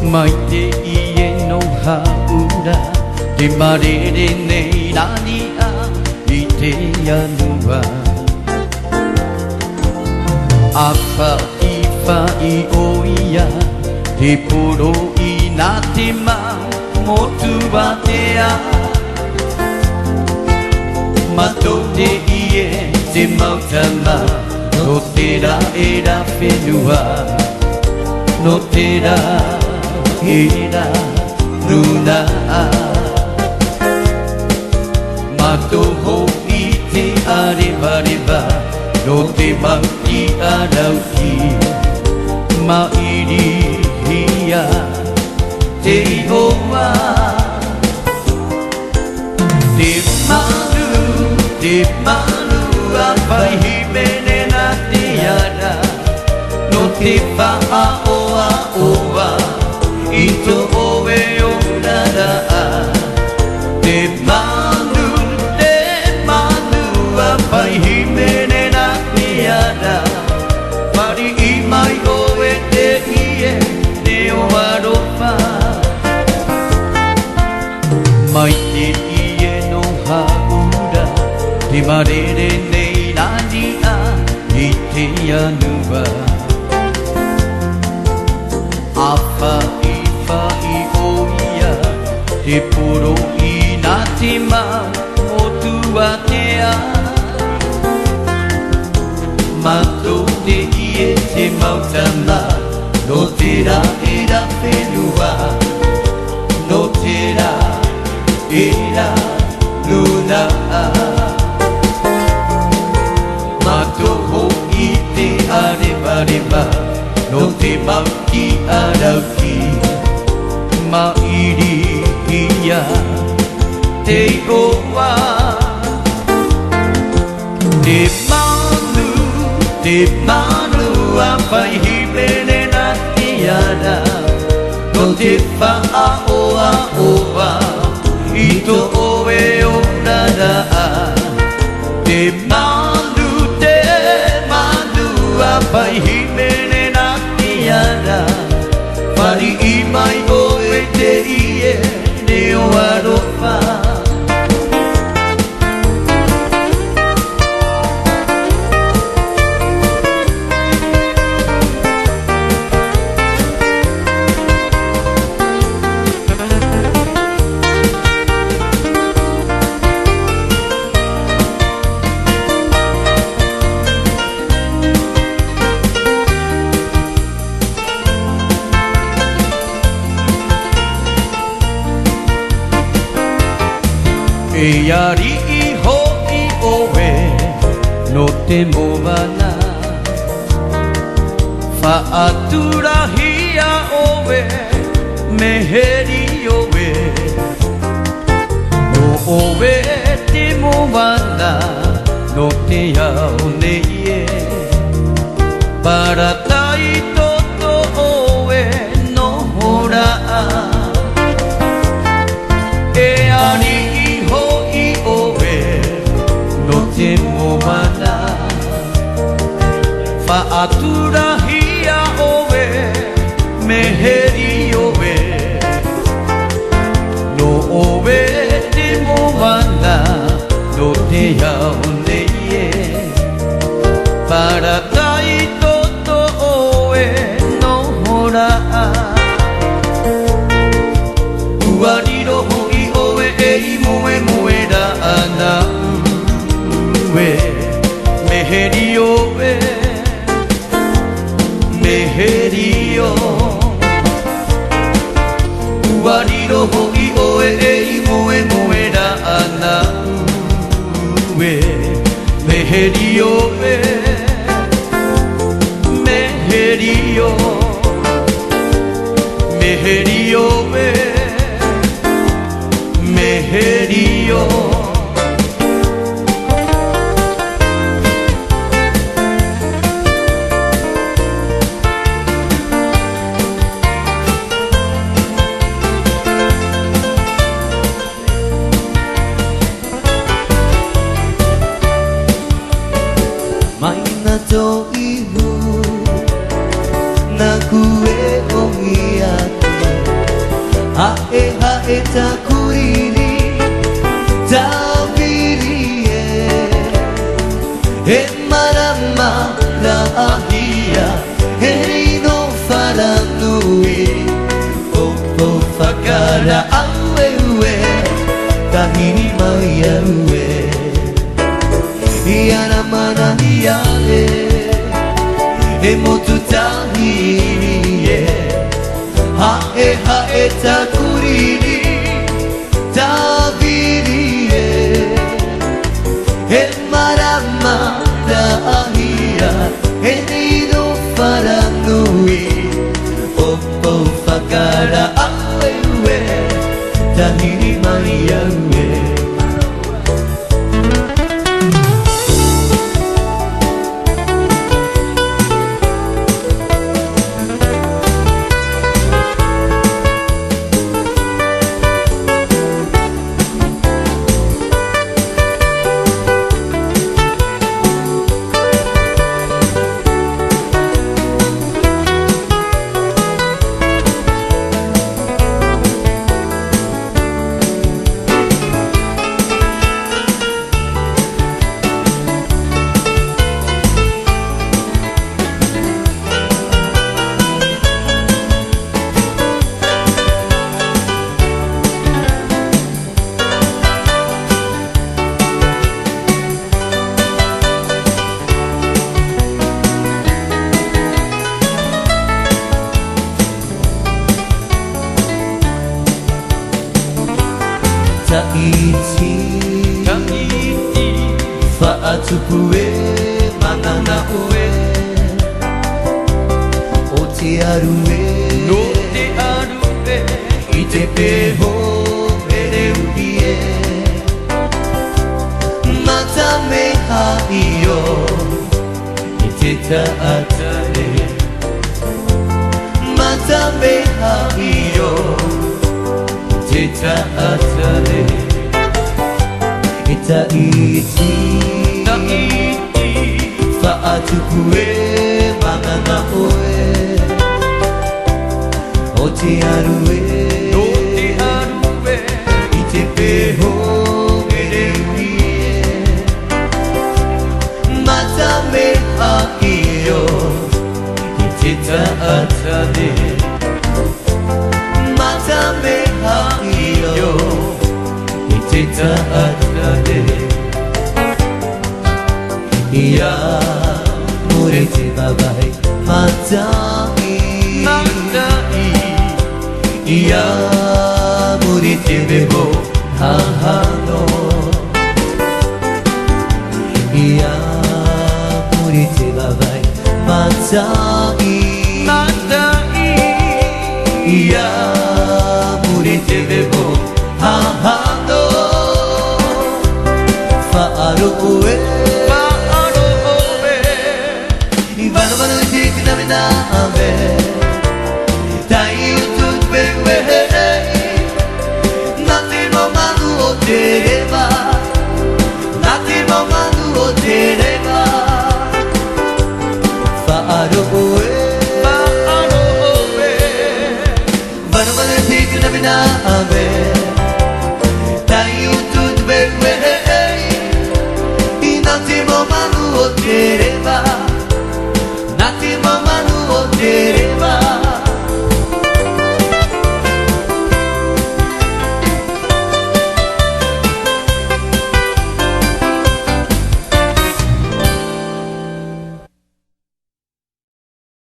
巻いて家の葉裏手まれでね何歩いてやるわアファイファイオイヤテポロイナテマモトバテアマトテイエテマウタマノテラエラフェヌワノテラエラルナマトホイテアレバレバノテマウキアラウキマイリヒヤテイオワテマルアパイヒメネナテヤラノテパアオアオワイトオエオララテマルアパイヒメネナテヤラパリイマイオエテイエネオワロパ巻いて家の葉裏手まれでね何歩いてやぬわアファイファイオイヤテポロイナテマモトワテアマトテイエテマウタマノテラエラフェルワノテラエラルナマトホイテアレバレバノテマウキアラウキマイリヒヤテイオワテマルアパイヒメネナテヤラノテパアオアオワイトオエオララテマルアパイヒメネナテヤラパリイマイオエテイエネオアロパエヤリホイオエノテモバナファアトゥラヒヤオエメヘリオエノオエテモバナノテヤオネイエバラタイトトオエノホラエヤリテモバナファアトゥラヒヤオエメヘリオエノオエテモバナノテヤオネイエパラタイトトオエノホラウワリロホイオエエイモエモエラアナメヘリオエメヘリオウワリロホイオエエイモエモエラアナウエメヘリオエメヘリオメヘリオエメヘリオという泣く絵を見やと takurini tabirie emarama rahia herino faranui popo fakara awewe tahini maiawe iana mana hiale emotu tahirie hae hae takurini tabirie emarama rahia herino faranui popo fakara awewe tahini maiawe Tahiti Fa'atupue Mananaue Otearue Notearue Itepeho Ereubie Matame haio Iteta atare Matame haio Iteta atare Tahiti Fa'atukue Mananaue Otearue Itepeho Ereubie Matame haio Iteta atare Matame haio Iteta atare Ia murete babai matai Ia murete bebo hahano Ia murete babai matai Ia murete bebo hahano Fa'aroe Ave Taio tut bewe Nati mo manu o tereba Nati mo manu o tereba Fa'aroe Vano vano tika na mina ave Taio tut bewe Nati mo manu o tereba